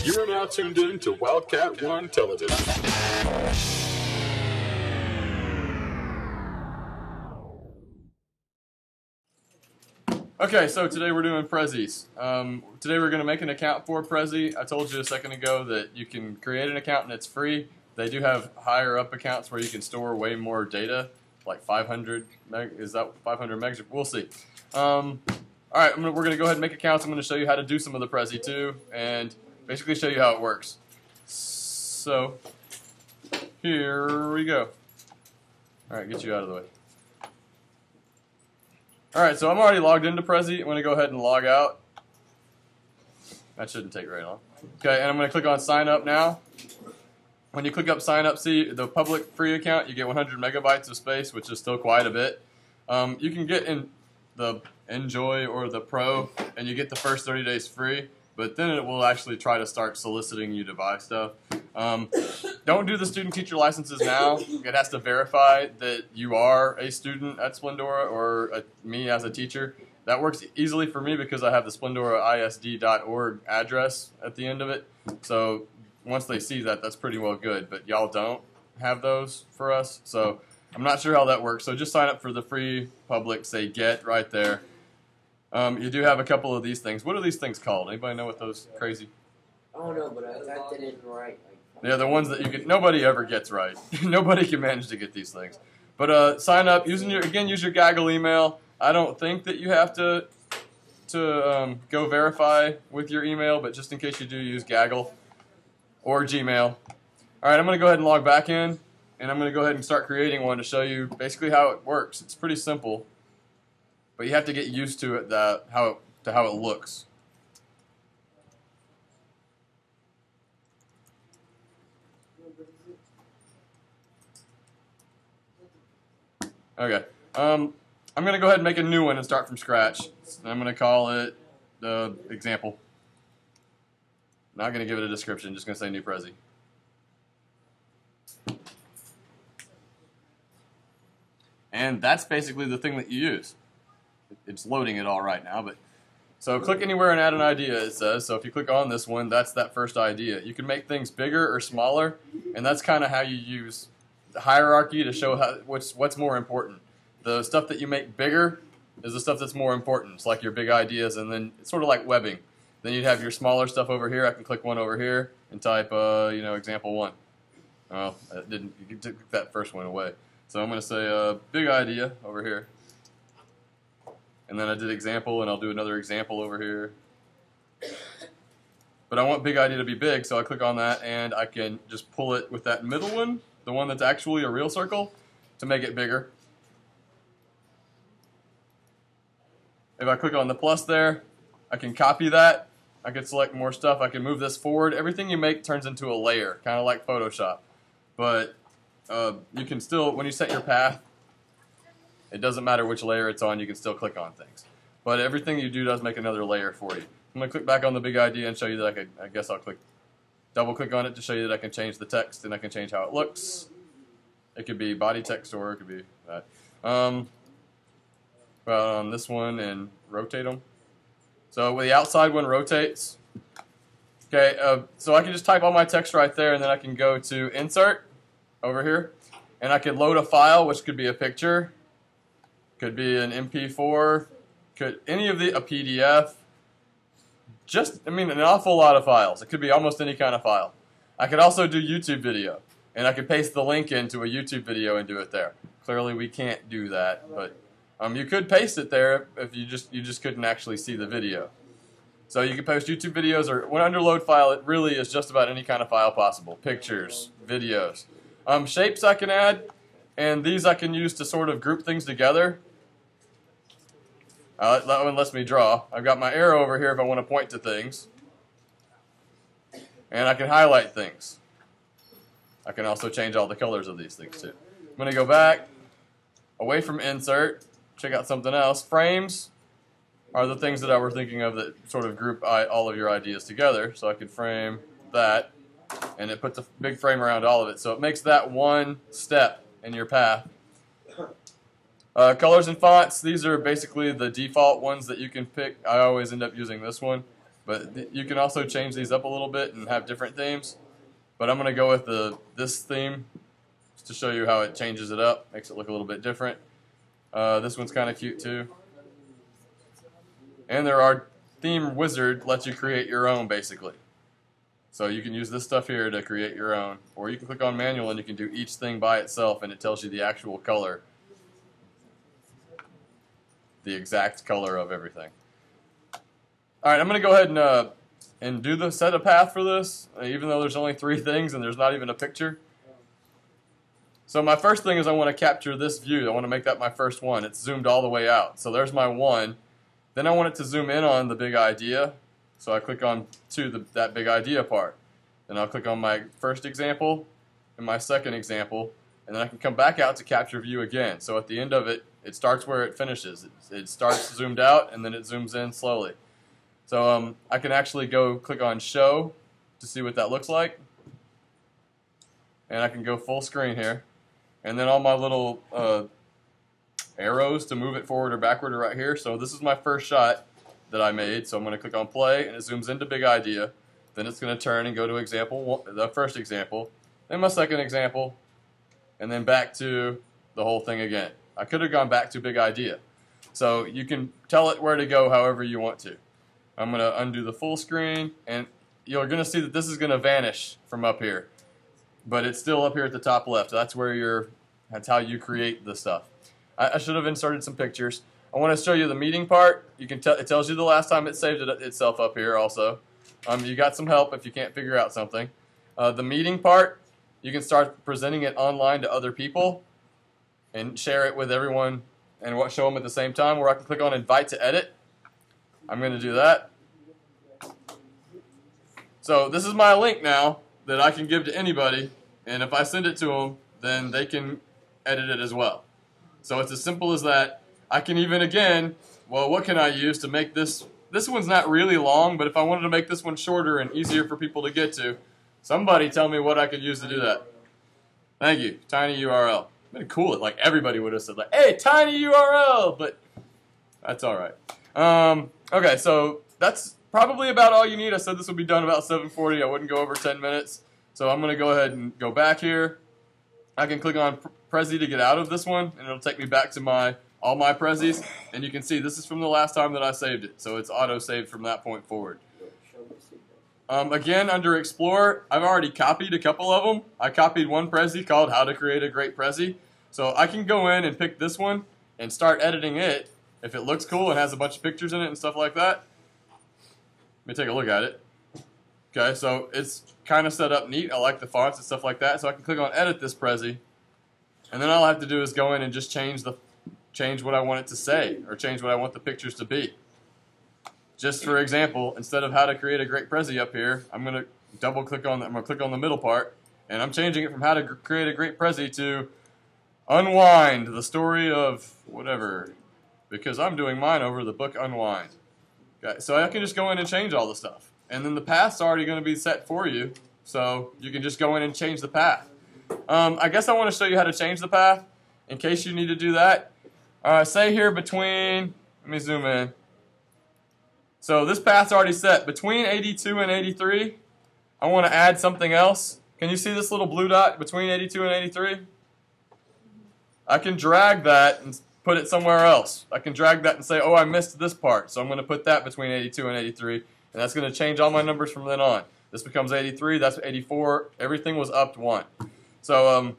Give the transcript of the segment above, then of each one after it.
You are now tuned in to Wildcat One Television. Okay, so today we're doing Prezis. Today we're going to make an account for Prezi. I told you a second ago that you can create an account and it's free. They do have higher up accounts where you can store way more data, like 500 meg. Is that 500 megs? We'll see. All right, we're going to go ahead and make accounts. I'm going to show you how to do some of the Prezi too, and basically show you how it works. So here we go. All right, get you out of the way. Alright, so I'm already logged into Prezi. I'm going to go ahead and log out. That shouldn't take very long. Okay, and I'm going to click on sign up now. When you click up sign up, see the public free account, you get 100 megabytes of space, which is still quite a bit. You can get in the Enjoy or the Pro, and you get the first 30 days free, but then it will actually try to start soliciting you to buy stuff. Don't do the student-teacher licenses now. It has to verify that you are a student at Splendora or me as a teacher. That works easily for me because I have the splendoraisd.org address at the end of it. So once they see that, that's pretty well good. But y'all don't have those for us, so I'm not sure how that works. So just sign up for the free public, say get right there. You do have a couple of these things. What are these things called? Anybody know what those crazy? I don't know, but I got that in right. Yeah, the ones that you can. Nobody ever gets right. Nobody can manage to get these things. But sign up using use your Gaggle email. I don't think that you have to go verify with your email, but just in case you do, use Gaggle or Gmail. All right, I'm going to go ahead and log back in, and I'm going to go ahead and start creating one to show you basically how it works. It's pretty simple, but you have to get used to it how it looks. Okay, I'm going to go ahead and make a new one and start from scratch. I'm going to call it example. Not going to give it a description, just going to say new Prezi. And that's basically the thing that you use. It's loading it all right now, but so click anywhere and add an idea, it says. So if you click on this one, that's that first idea. You can make things bigger or smaller, and that's kind of how you use the hierarchy to show what's more important. The stuff that you make bigger is the stuff that's more important. It's like your big ideas, and then it's sort of like webbing. Then you'd have your smaller stuff over here. I can click one over here and type, example 1. Oh, it didn't. You took that first one away. So I'm going to say big idea over here. And then I did example, and I'll do another example over here. But I want big idea to be big, so I click on that, and I can just pull it with that middle one, the one that's actually a real circle, to make it bigger. If I click on the plus there, I can copy that. I can select more stuff. I can move this forward. Everything you make turns into a layer, kind of like Photoshop. But you can still, when you set your path, it doesn't matter which layer it's on, you can still click on things. But everything you do does make another layer for you. I'm going to click back on the big idea and show you that I guess I'll double click on it to show you that I can change the text and I can change how it looks. It could be body text or it could be that. On this one and rotate them. So when the outside one rotates, okay, so I can just type all my text right there, and then I can go to insert over here, and I can load a file, which could be a picture, could be an MP4, could a PDF, an awful lot of files. It could be almost any kind of file. I could also do YouTube video, and I could paste the link into a YouTube video and do it there. Clearly we can't do that, but you could paste it there if you just couldn't actually see the video. So you can post YouTube videos, or when under load file, it really is just about any kind of file possible. Pictures, videos. Shapes I can add, and these I can use to sort of group things together. That one lets me draw. I've got my arrow over here if I want to point to things. And I can highlight things. I can also change all the colors of these things too. I'm going to go back, away from insert, check out something else. Frames are the things that I were thinking of that sort of group all of your ideas together. So I could frame that, and it puts a big frame around all of it. So it makes that one step in your path. Colors and fonts, these are basically the default ones that you can pick. I always end up using this one, but you can also change these up a little bit and have different themes. But I'm going to go with this theme just to show you how it changes it up, makes it look a little bit different. This one's kind of cute too. And there are theme wizard lets you create your own basically. So you can use this stuff here to create your own, or you can click on manual and you can do each thing by itself and it tells you the actual color. The exact color of everything. Alright, I'm going to go ahead and do the set a path for this, even though there's only 3 things and there's not even a picture. So my first thing is I want to capture this view. I want to make that my first one. It's zoomed all the way out. So there's my one. Then I want it to zoom in on the big idea. So I click on that big idea part. Then I'll click on my first example and my second example. And then I can come back out to capture view again. So at the end of it, it starts where it finishes. It starts zoomed out and then it zooms in slowly. So I can actually go click on show to see what that looks like. And I can go full screen here. And then all my little arrows to move it forward or backward are right here. So this is my first shot that I made. So I'm going to click on play and it zooms into big idea. Then it's going to turn and go to example, the first example, then my second example, and then back to the whole thing again. I could have gone back to big idea. So you can tell it where to go however you want to. I'm going to undo the full screen, and you're going to see that this is going to vanish from up here. But it's still up here at the top left. That's how you create the stuff. I should have inserted some pictures. I want to show you the meeting part. You can it tells you the last time it saved itself up here also. You got some help if you can't figure out something. The meeting part, you can start presenting it online to other people and share it with everyone and show them at the same time, where I can click on invite to edit. I'm going to do that. So this is my link now that I can give to anybody, and if I send it to them, then they can edit it as well. So it's as simple as that. I can even, again, well, what can I use to make this? This one's not really long, but if I wanted to make this one shorter and easier for people to get to, somebody tell me what I could use to do that. Thank you. Tiny URL. It'd be cool if like everybody would have said like, hey, tiny URL, but that's all right. Okay, so that's probably about all you need. I said this would be done about 7:40. I wouldn't go over 10 minutes. So I'm going to go ahead and go back here. I can click on Prezi to get out of this one, and it'll take me back to all my Prezis. And you can see this is from the last time that I saved it. So it's auto-saved from that point forward. Again, under Explore, I've already copied a couple of them. I copied one Prezi called How to Create a Great Prezi. So I can go in and pick this one and start editing it. If it looks cool and has a bunch of pictures in it and stuff like that, let me take a look at it. Okay, so it's kind of set up neat. I like the fonts and stuff like that. So I can click on Edit this Prezi, and then all I have to do is go in and just change what I want it to say, or change what I want the pictures to be. Just for example, instead of How to Create a Great Prezi up here, I'm going to click on the middle part, and I'm changing it from How to Create a Great Prezi to Unwind, the story of whatever, because I'm doing mine over the book Unwind. Okay, so I can just go in and change all the stuff. And then the path's already going to be set for you, so you can just go in and change the path. I guess I want to show you how to change the path, in case you need to do that. Say here between, let me zoom in. So this path's already set. Between 82 and 83, I want to add something else. Can you see this little blue dot between 82 and 83? I can drag that and put it somewhere else. I can drag that and say, oh, I missed this part, so I'm going to put that between 82 and 83, and that's going to change all my numbers from then on. This becomes 83, that's 84, everything was upped 1. So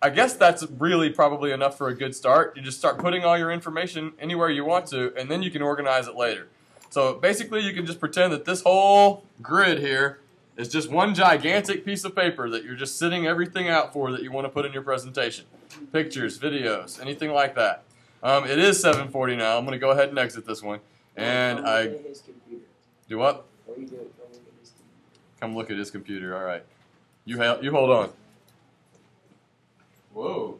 I guess that's really probably enough for a good start. You just start putting all your information anywhere you want to, and then you can organize it later. So basically you can just pretend that this whole grid here is just one gigantic piece of paper that you're just sitting everything out for that you want to put in your presentation. Pictures, videos, anything like that. It is 7:40 now. I'm going to go ahead and exit this one. And do what? Come look at his computer. All right. You hold on. Whoa.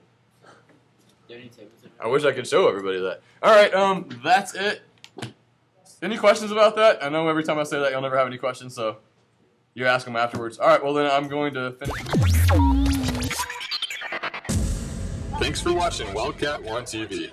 I wish I could show everybody that. All right. That's it. Any questions about that? I know every time I say that, you'll never have any questions, so you ask them afterwards. All right. Well, then I'm going to finish. Thanks for watching Wildcat One TV.